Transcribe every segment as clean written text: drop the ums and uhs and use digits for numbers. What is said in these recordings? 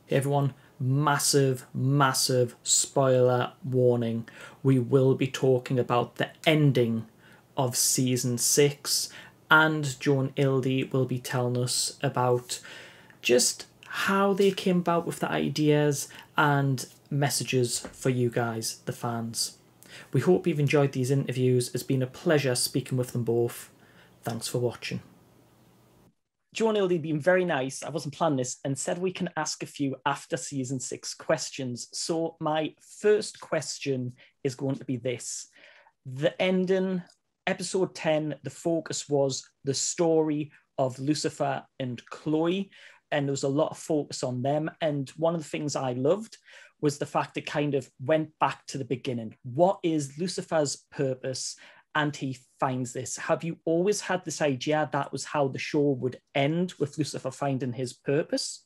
Hey everyone, massive, massive spoiler warning. We will be talking about the ending of season 6, and Joan Ildy will be telling us about just how they came about with the ideas and messages for you guys, the fans. We hope you've enjoyed these interviews. It's been a pleasure speaking with them both. Thanks for watching. Joan Ildy being very nice, I wasn't planning this, and said we can ask a few after season 6 questions. So my first question is going to be this. The ending, episode 10, the focus was the story of Lucifer and Chloe, and there was a lot of focus on them. And one of the things I loved was the fact it kind of went back to the beginning. What is Lucifer's purpose? And he finds this. Have you always had this idea that was how the show would end, with Lucifer finding his purpose?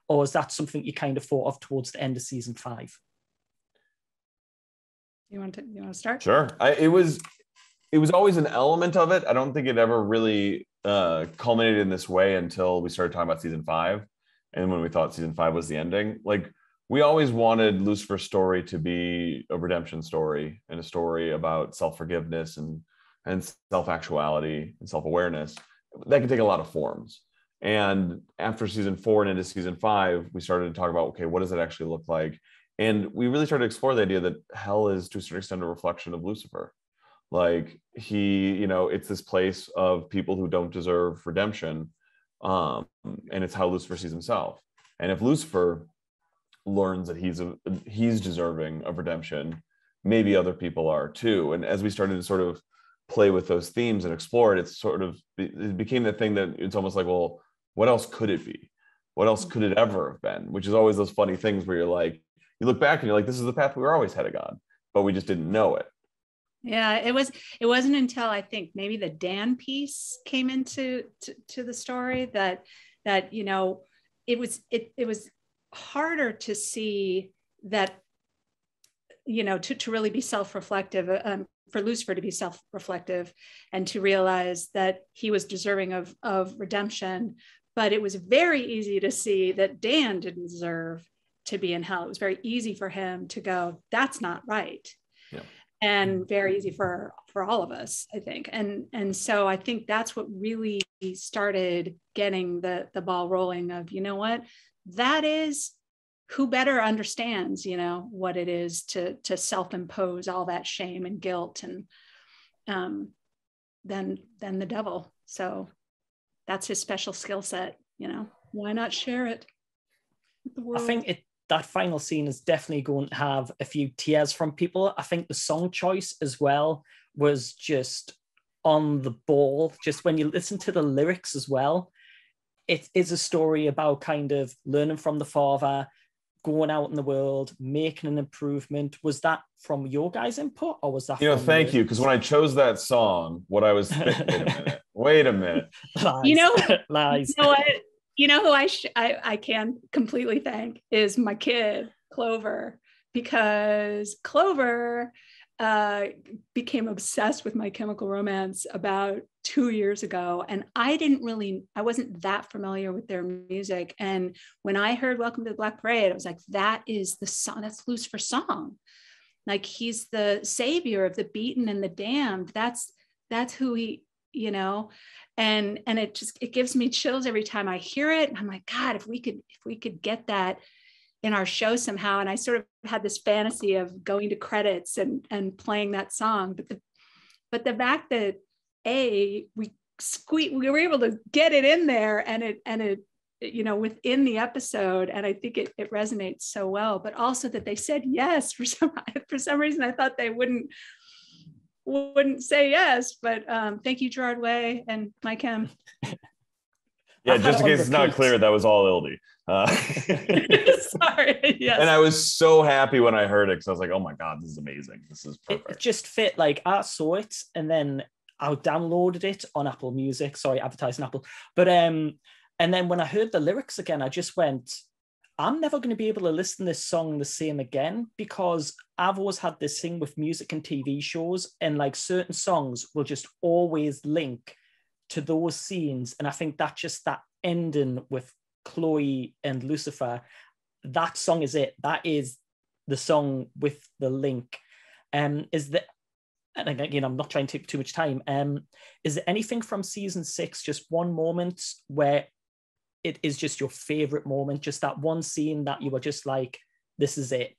Or is that something you kind of thought of towards the end of season 5? You want to start? Sure. It was always an element of it. I don't think it ever really culminated in this way until we started talking about season 5. And when we thought season 5 was the ending, like, we always wanted Lucifer's story to be a redemption story and a story about self-forgiveness and self-actuality and self-awareness. That can take a lot of forms. And after season 4 and into season 5, we started to talk about, okay, what does it actually look like? And we really started to explore the idea that hell is, to a certain extent, a reflection of Lucifer. Like, it's this place of people who don't deserve redemption. And it's how Lucifer sees himself. And if Lucifer learns that he's deserving of redemption, maybe other people are too. And as we started to sort of play with those themes and explore it, it became the thing that it's almost like, well, what else could it be? What else could it ever have been? Which is always those funny things where you're like, you look back and you're like, this is the path we were always heading on, but we just didn't know it. Yeah, it wasn't until I think maybe the Dan piece came into the story that it was harder to see that, to really be self-reflective, for Lucifer to be self-reflective and to realize that he was deserving of redemption. But it was very easy to see that Dan didn't deserve to be in hell. It was very easy for him to go, that's not right. Yeah. And very easy for all of us, I think. And so I think that's what really started getting the ball rolling of, you know what, that is, who better understands, what it is to self-impose all that shame and guilt and than the devil. So that's his special skill set, why not share it with the world? I think that final scene is definitely going to have a few tears from people. I think the song choice as well was just on the ball. Just when you listen to the lyrics as well, it is a story about kind of learning from the father, going out in the world, making an improvement. Was that from your guys' input, or was that from thank you, because when I chose that song, what I was wait a minute. Lies. Lies. You know who I can completely thank is my kid, Clover, because Clover became obsessed with My Chemical Romance about 2 years ago. And I wasn't that familiar with their music. And when I heard Welcome to the Black Parade, I was like, that is the song, that's Lucifer's song. Like, he's the savior of the beaten and the damned. That's who he, and it gives me chills every time I hear it. And I'm like, God, if we could get that in our show somehow. And I sort of had this fantasy of going to credits and playing that song. But the fact that we were able to get it in there and it within the episode, and I think it resonates so well. But also that they said yes for some reason. I thought they wouldn't say yes, but thank you, Gerard Way and Mike Hem. Yeah, just in case it's not clear, that was all Ildy. Sorry. Yes. And I was so happy when I heard it, because I was like, oh my God, this is amazing. This is perfect. It just fit. Like, I saw it and then I downloaded it on Apple Music. Sorry, advertising Apple. But and then when I heard the lyrics again, I just went, I'm never going to be able to listen to this song the same again, because I've always had this thing with music and TV shows, and like certain songs will just always link to those scenes. And I think that ending with Chloe and Lucifer, that song is it. That is the song with the link. Is that, and again, I'm not trying to take too much time. Is there anything from season 6, just one moment where it is just your favorite moment, just that one scene that you were just like, this is it.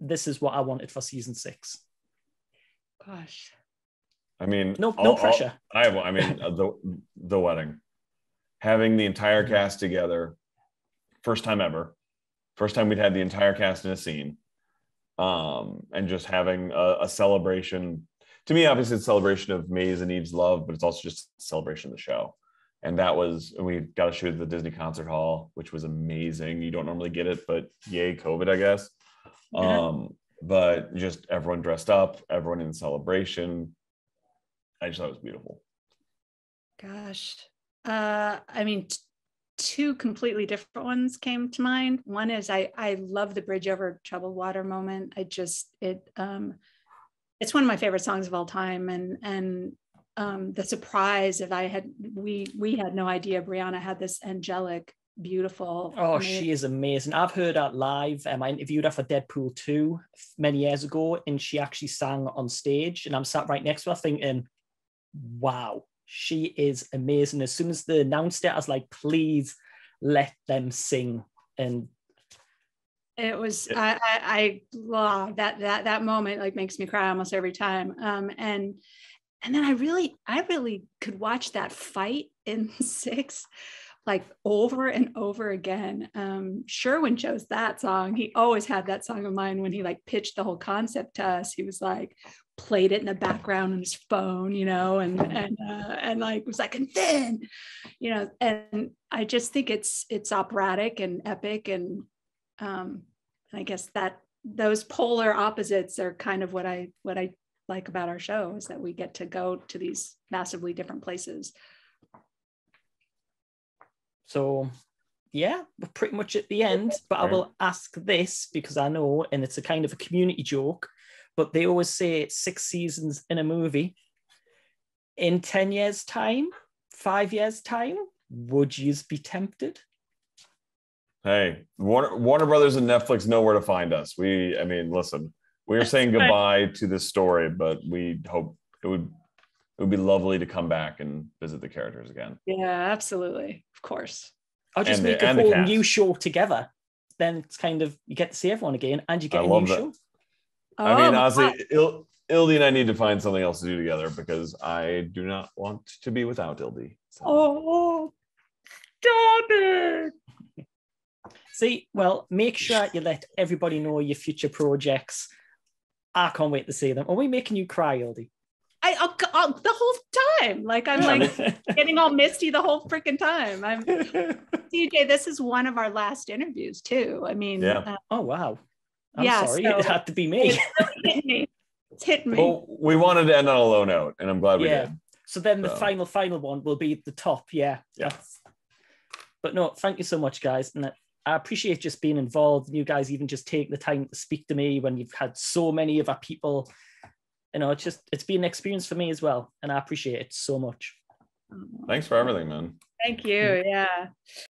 This is what I wanted for season 6. Gosh. I mean, no pressure. I mean, the wedding, having the entire cast together, first time ever, first time we'd had the entire cast in a scene, and just having a celebration. To me, obviously, it's a celebration of Maze and Eve's love, but it's also just a celebration of the show. And we got to shoot at the Disney Concert Hall, which was amazing. You don't normally get it, but yay, COVID, I guess. But just everyone dressed up, everyone in celebration. I just thought it was beautiful. Gosh. I mean, two completely different ones came to mind. One is I love the bridge over troubled water moment. It's one of my favorite songs of all time. And the surprise of we had no idea Brianna had this angelic, beautiful. Amazing. She is amazing. I've heard her live. I interviewed her for Deadpool 2 many years ago, and she actually sang on stage. And I'm sat right next to her thinking, wow, she is amazing. As soon as they announced it, I was like, please let them sing. And it was that moment like makes me cry almost every time. And then I really could watch that fight in 6 like over and over again. Sherwin chose that song. He always had that song in mind when he like pitched the whole concept to us. He was like played it in the background on his phone, and like was like, and then, and I just think it's operatic and epic, and I guess that those polar opposites are kind of what I like about our show, is that we get to go to these massively different places. So yeah, we're pretty much at the end, but I will ask this because I know, and it's a kind of a community joke, but they always say 6 seasons in a movie. In 10 years' time, 5 years' time, would you be tempted? Hey, Warner Brothers and Netflix know where to find us. Listen, we are saying goodbye to this story, but we hope it would be lovely to come back and visit the characters again. Yeah, absolutely. Of course. I'll just make a whole new show together. Then it's kind of, you get to see everyone again and you get a new show. I mean, honestly, Ildy and I need to find something else to do together because I do not want to be without Ildy. So. Oh, stop it. See, well, make sure you let everybody know your future projects. I can't wait to see them. Are we making you cry, Ildy? I'll the whole time. Like I'm like getting all misty the whole freaking time. I'm DJ. This is one of our last interviews too. I mean, oh wow. I'm sorry, so it had to be me. It's hit me. Well, we wanted to end on a low note, and I'm glad we did. So then the final one will be at the top. Yeah. But no, thank you so much, guys. And I appreciate just being involved. You guys even just take the time to speak to me when you've had so many of our people. It's been an experience for me as well. And I appreciate it so much. Thanks for everything, man. Thank you. Yeah.